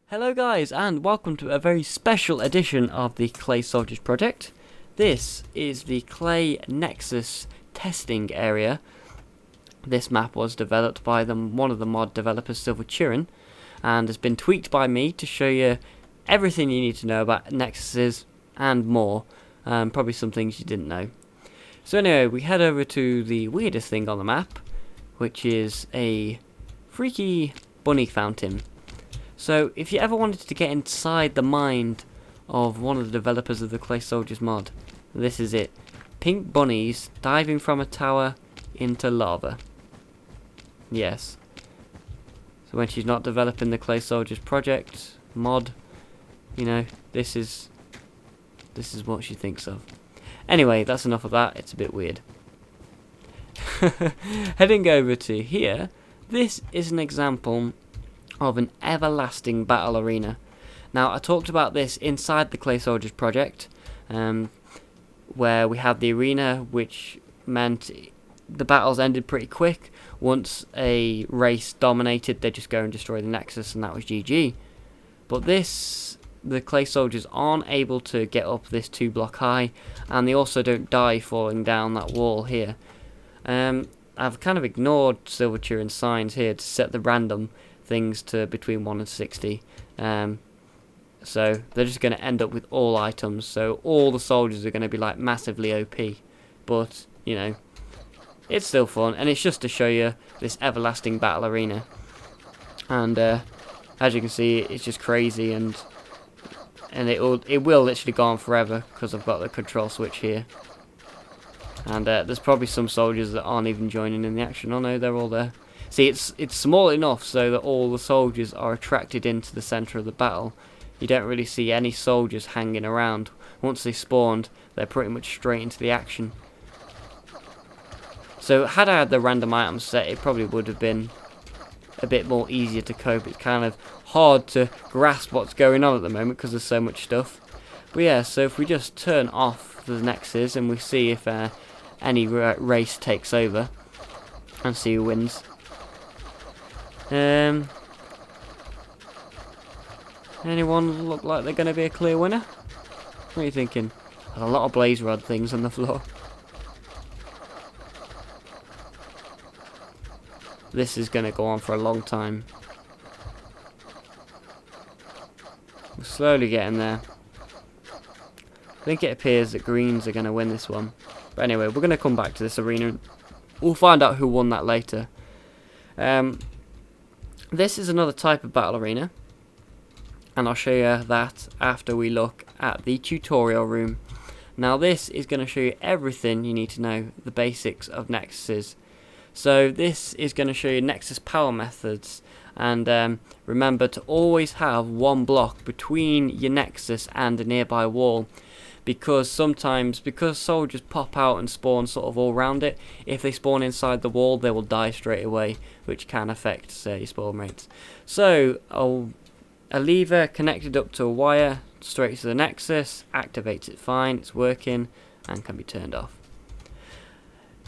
Hello guys, and welcome to a very special edition of the Clay Soldiers project. This is the Clay Nexus testing area. This map was developed by one of the mod developers, SilverChiren, and has been tweaked by me to show you everything you need to know about Nexuses and more. Probably some things you didn't know. So anyway, we head over to the weirdest thing on the map, which is a freaky bunny fountain. So, if you ever wanted to get inside the mind of one of the developers of the Clay Soldiers mod, this is it. Pink bunnies diving from a tower into lava. Yes. So when she's not developing the Clay Soldiers project mod, you know, this is what she thinks of. Anyway, that's enough of that. It's a bit weird. Heading over to here, this is an example of an everlasting battle arena. Now, I talked about this inside the Clay Soldiers project, where we had the arena, which meant the battles ended pretty quick. Once a race dominated, they'd just go and destroy the Nexus, and that was GG. But the Clay Soldiers aren't able to get up this 2-block high, and they also don't die falling down that wall here. I've kind of ignored SilverChiren's signs here to set the random things to between 1 and 60, so they're just going to end up with all items, so all the soldiers are going to be like massively OP, but you know, it's still fun, and it's just to show you this everlasting battle arena. And as you can see, it's just crazy, and it will literally go on forever because I've got the control switch here. And there's probably some soldiers that aren't even joining in the action. Oh no, they're all there. See, it's small enough so that all the soldiers are attracted into the centre of the battle. You don't really see any soldiers hanging around. Once they spawned, they're pretty much straight into the action. So had I had the random items set, it probably would have been a bit more easier to cope. It's kind of hard to grasp what's going on at the moment because there's so much stuff. But yeah, so if we just turn off the Nexus and we see if any race takes over and see who wins. Anyone look like they're going to be a clear winner? What are you thinking? There's a lot of blaze rod things on the floor. This is going to go on for a long time. We're slowly getting there. I think it appears that greens are going to win this one. But anyway, we're going to come back to this arena. We'll find out who won that later. This is another type of battle arena, and I'll show you that after we look at the tutorial room. Now this is going to show you everything you need to know, the basics of Nexuses. So this is going to show you Nexus power methods, and remember to always have one block between your Nexus and a nearby wall, because sometimes, because soldiers pop out and spawn sort of all around it, if they spawn inside the wall they will die straight away, which can affect your spawn rates. So a lever connected up to a wire straight to the Nexus activates it fine, it's working and can be turned off.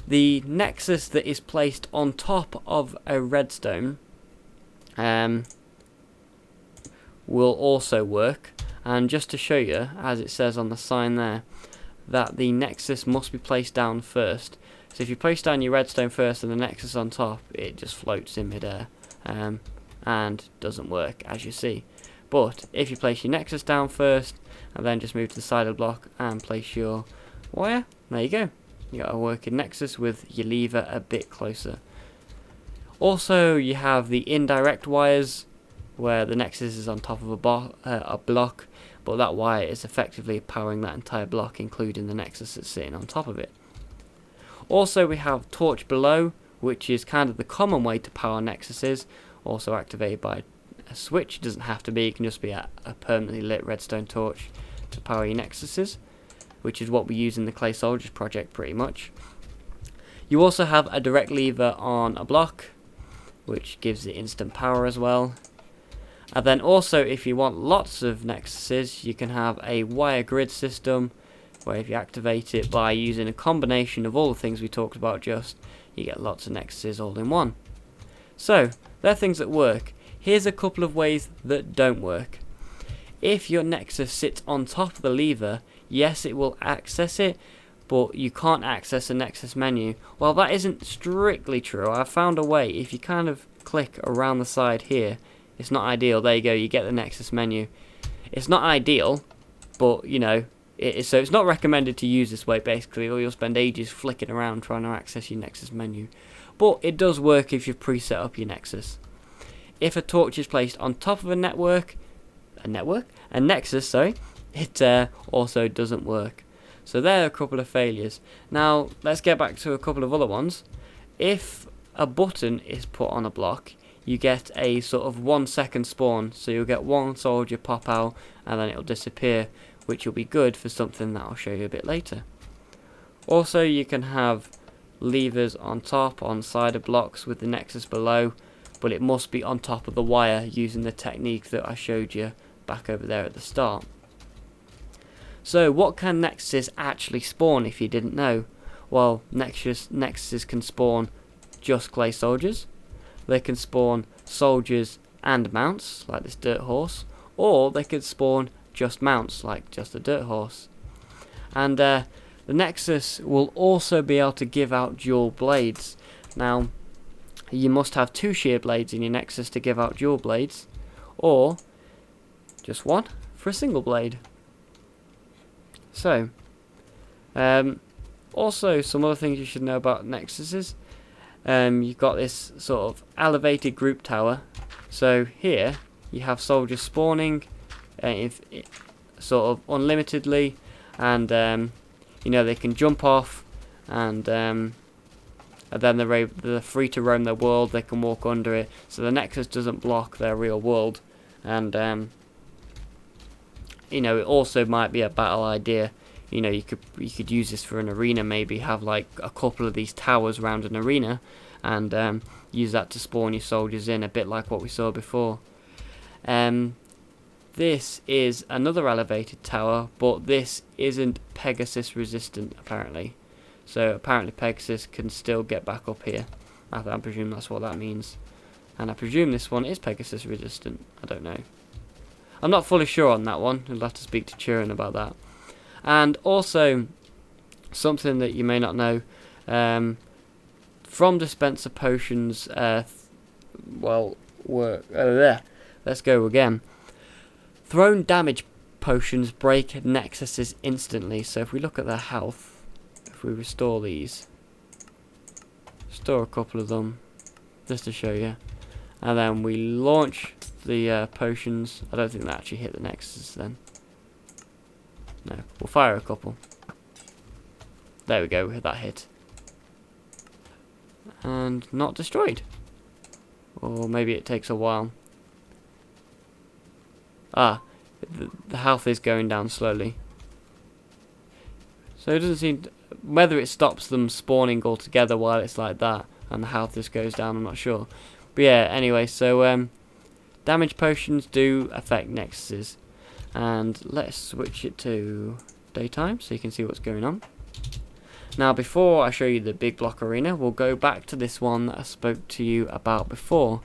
The Nexus that is placed on top of a redstone will also work. And just to show you, as it says on the sign there, that the Nexus must be placed down first. So if you place down your redstone first and the Nexus on top, it just floats in midair and doesn't work, as you see. But if you place your Nexus down first and then just move to the side of the block and place your wire, there you go. You got a working Nexus with your lever a bit closer. Also, you have the indirect wires, where the Nexus is on top of a block, but that wire is effectively powering that entire block, including the Nexus that's sitting on top of it. Also, we have torch below, which is kind of the common way to power Nexuses, also activated by a switch. It doesn't have to be, it can just be a permanently lit redstone torch to power your Nexuses, which is what we use in the Clay Soldiers project pretty much. You also have a direct lever on a block, which gives it instant power as well. And then also, if you want lots of Nexuses, you can have a wire grid system, where if you activate it by using a combination of all the things we talked about just, you get lots of Nexuses all in one. So, they're things that work. Here's a couple of ways that don't work. If your Nexus sits on top of the lever, yes, it will access it, but you can't access the Nexus menu. Well, that isn't strictly true. I've found a way. If you kind of click around the side here, it's not ideal. There you go, you get the Nexus menu. It's not ideal, but you know, so it's not recommended to use this way basically, or you'll spend ages flicking around trying to access your Nexus menu. But it does work if you've preset up your Nexus. If a torch is placed on top of a Nexus, sorry, it also doesn't work. So there are a couple of failures. Now let's get back to a couple of other ones. If a button is put on a block, you get a sort of 1 second spawn, so you'll get one soldier pop out and then it'll disappear, which will be good for something that I'll show you a bit later. Also, you can have levers on top, on side of blocks with the Nexus below, but it must be on top of the wire using the technique that I showed you back over there at the start. So what can Nexuses actually spawn if you didn't know? Well, Nexuses can spawn just clay soldiers, they can spawn soldiers and mounts, like this dirt horse, or they could spawn just mounts, like just a dirt horse. And the Nexus will also be able to give out dual blades. Now, you must have 2 shear blades in your Nexus to give out dual blades, or just one for a single blade. So, also some other things you should know about Nexuses. You've got this sort of elevated group tower. So here you have soldiers spawning sort of unlimitedly, and you know, they can jump off, and then they're free to roam their world. They can walk under it, so the Nexus doesn't block their real world. And you know, it also might be a battle idea. You know, you could use this for an arena, maybe have like a couple of these towers around an arena, and use that to spawn your soldiers in, a bit like what we saw before. This is another elevated tower, but this isn't Pegasus resistant apparently. So apparently Pegasus can still get back up here. I presume that's what that means. And I presume this one is Pegasus resistant. I don't know. I'm not fully sure on that one. I'll have to speak to Chiren about that. And also, something that you may not know, from dispenser potions, let's go again. Thrown damage potions break Nexuses instantly. So if we look at their health, if we restore these, restore a couple of them, just to show you, and then we launch the potions. I don't think that actually hit the Nexus then. No, we'll fire a couple. There we go, that hit. And not destroyed. Or maybe it takes a while. Ah, the health is going down slowly. So it doesn't seem whether it stops them spawning altogether while it's like that and the health just goes down, I'm not sure. But yeah, anyway, so damage potions do affect Nexuses. And let's switch it to daytime so you can see what's going on. Now, before I show you the big block arena, we'll go back to this one that I spoke to you about before.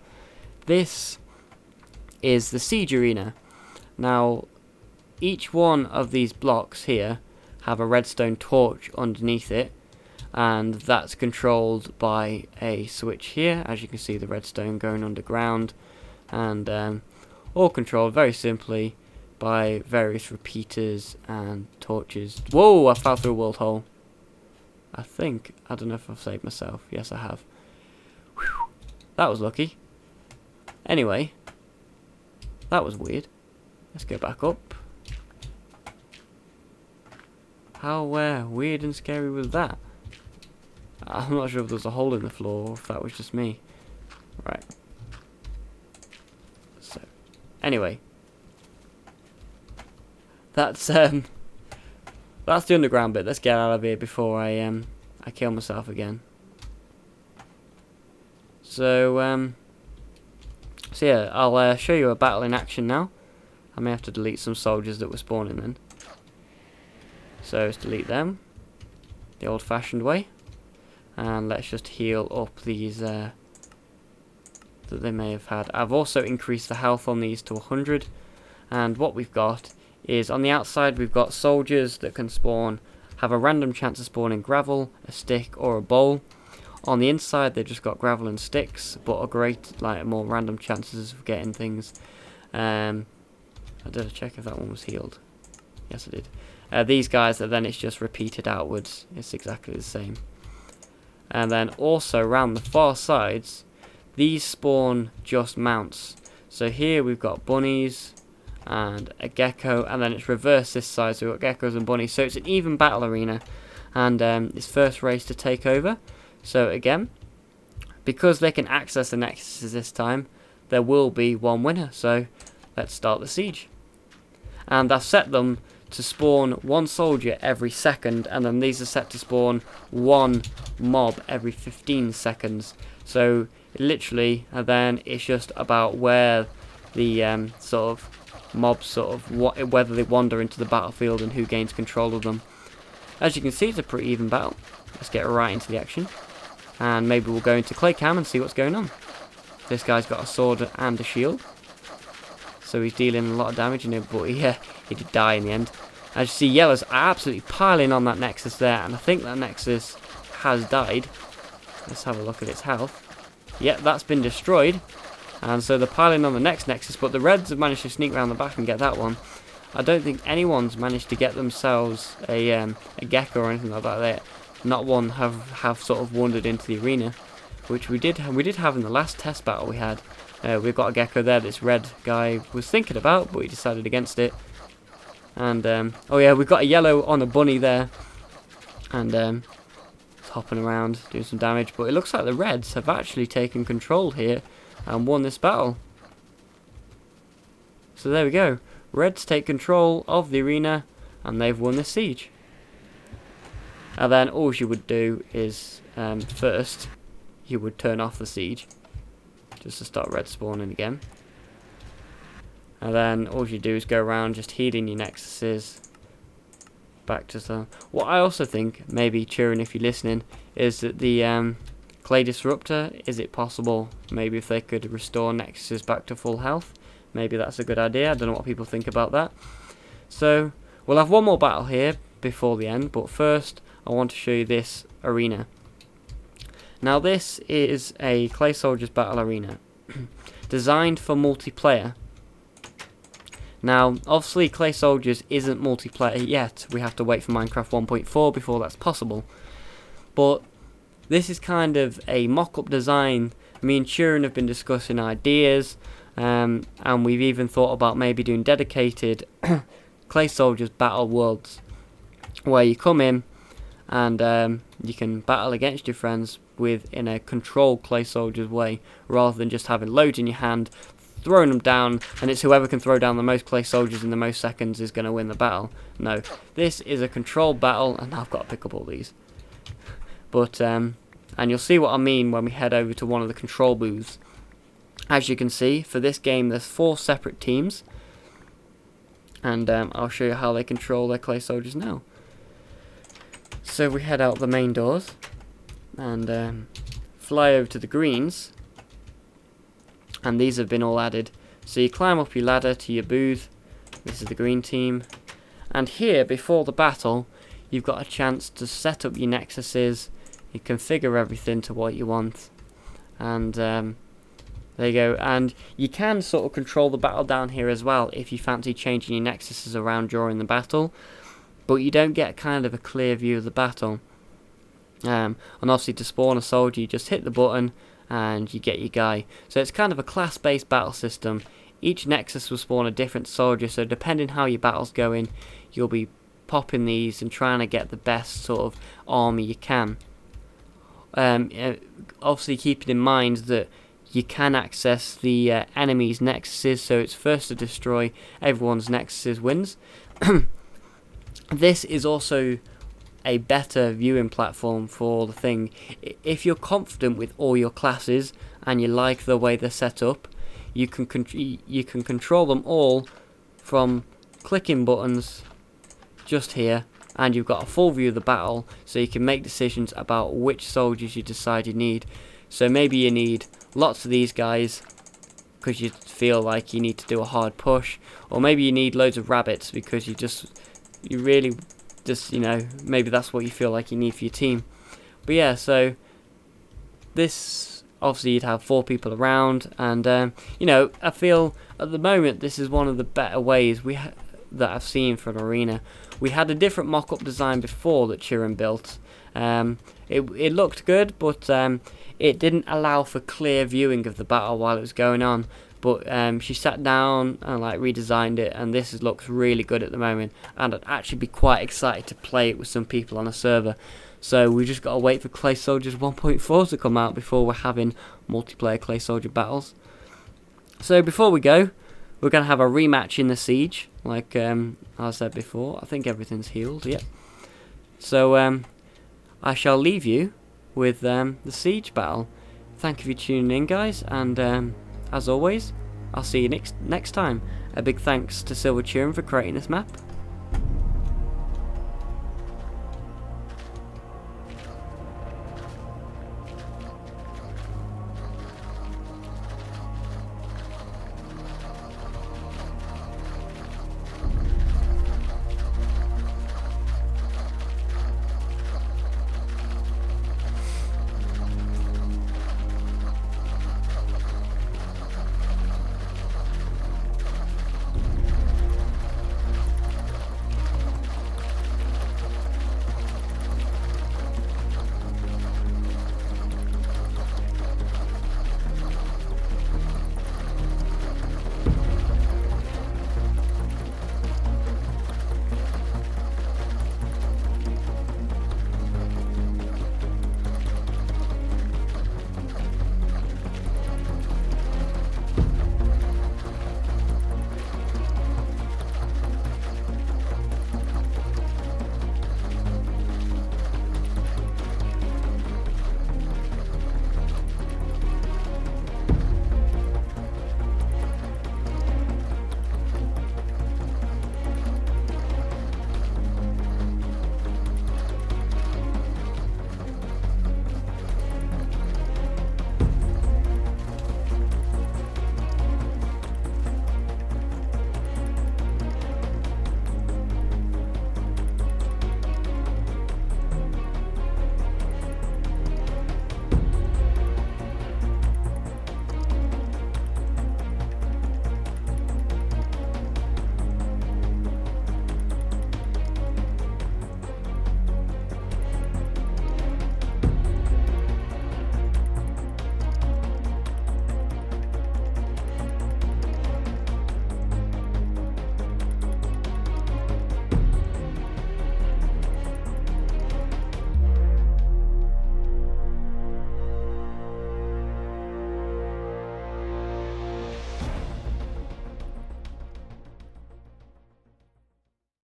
This is the siege arena. Now, each one of these blocks here have a redstone torch underneath it, and that's controlled by a switch here. As you can see, the redstone going underground, and all controlled very simply by various repeaters and torches. Whoa, I fell through a world hole. I don't know if I've saved myself. Yes, I have. Whew, that was lucky. Anyway, that was weird. Let's go back up. How weird and scary was that? I'm not sure if there was a hole in the floor or if that was just me. Right. So, anyway. That's the underground bit. Let's get out of here before I kill myself again. So yeah, I'll show you a battle in action now. I may have to delete some soldiers that were spawning then. So let's delete them the old-fashioned way, and let's just heal up these that they may have had. I've also increased the health on these to 100, and what we've got is on the outside we've got soldiers that can spawn, have a random chance of spawning gravel, a stick or a bowl. On the inside they've just got gravel and sticks, but a great, like, more random chances of getting things. I did check if that one was healed. Yes, I did. These guys, then it's just repeated outwards. It's exactly the same. And then also around the far sides, these spawn just mounts. So here we've got bunnies and a gecko, and then it's reversed this side, so we've got geckos and bunnies. So it's an even battle arena, and it's first race to take over. So again, because they can access the nexuses this time, there will be one winner. So let's start the siege. And I've set them to spawn one soldier every second, and then these are set to spawn one mob every 15 seconds. So literally, and then it's just about where the sort of mobs whether they wander into the battlefield and who gains control of them. As you can see, it's a pretty even battle. Let's get right into the action, and maybe we'll go into clay cam and see what's going on. This guy's got a sword and a shield, so he's dealing a lot of damage, but he did die in the end. As you see, yellow's absolutely piling on that nexus there, and I think that nexus has died. Let's have a look at its health. Yep, that's been destroyed, and so they're piling on the next nexus, but the reds have managed to sneak around the back and get that one. I don't think anyone's managed to get themselves a gecko or anything like that. Not one have sort of wandered into the arena, which we did have in the last test battle we had. We've got a gecko there this red guy was thinking about, but he decided against it. And oh yeah, we've got a yellow on a bunny there, and it's hopping around doing some damage. But it looks like the reds have actually taken control here and won this battle. So there we go. Reds take control of the arena, and they've won this siege. And then all you would do is first you would turn off the siege just to start red spawning again. And then all you do is go around just healing your nexuses back to some. What I also think, maybe Chiren, if you're listening, is that the clay disruptor, is it possible maybe if they could restore nexuses back to full health? Maybe that's a good idea. I don't know what people think about that. So we'll have one more battle here before the end, but first I want to show you this arena. Now this is a Clay Soldiers battle arena designed for multiplayer. Now obviously Clay Soldiers isn't multiplayer yet. We have to wait for Minecraft 1.4 before that's possible. But this is kind of a mock-up design. Me and Chiren have been discussing ideas, and we've even thought about maybe doing dedicated Clay Soldiers battle worlds, where you come in and you can battle against your friends in a controlled Clay Soldiers way, rather than just having loads in your hand, throwing them down, and it's whoever can throw down the most Clay Soldiers in the most seconds is going to win the battle. No, this is a controlled battle, and I've got to pick up all these. But and you'll see what I mean when we head over to one of the control booths. As you can see, for this game there's 4 separate teams, and I'll show you how they control their Clay Soldiers now. So we head out the main doors and fly over to the greens, and these have been all added. So you climb up your ladder to your booth. This is the green team, and here before the battle you've got a chance to set up your nexuses. You configure everything to what you want, and there you go. And you can sort of control the battle down here as well if you fancy changing your nexuses around during the battle, but you don't get kind of a clear view of the battle. And obviously to spawn a soldier you just hit the button and you get your guy. So it's kind of a class-based battle system. Each nexus will spawn a different soldier, so depending how your battle's going, you'll be popping these and trying to get the best sort of army you can. Obviously keeping in mind that you can access the enemy's nexuses, so it's first to destroy everyone's nexuses wins. This is also a better viewing platform for the thing. If you're confident with all your classes and you like the way they're set up, you can control them all from clicking buttons just here, and you've got a full view of the battle, so you can make decisions about which soldiers you decide you need. So maybe you need lots of these guys because you feel like you need to do a hard push, or maybe you need loads of rabbits because you really just, you know, maybe that's what you feel like you need for your team. But yeah, so this, obviously you'd have 4 people around, and you know, I feel at the moment this is one of the better ways that I've seen for an arena. We had a different mock-up design before that Chiren built. It looked good, but it didn't allow for clear viewing of the battle while it was going on. But she sat down and like redesigned it, and this looks really good at the moment. And I'd actually be quite excited to play it with some people on a server. So we just got to wait for Clay Soldiers 1.4 to come out before we're having multiplayer Clay Soldier battles. So before we go, we're going to have a rematch in the Siege, like I said before. I think everything's healed, yep. So I shall leave you with the Siege battle. Thank you for tuning in, guys, and as always, I'll see you next time. A big thanks to SilverChiren for creating this map,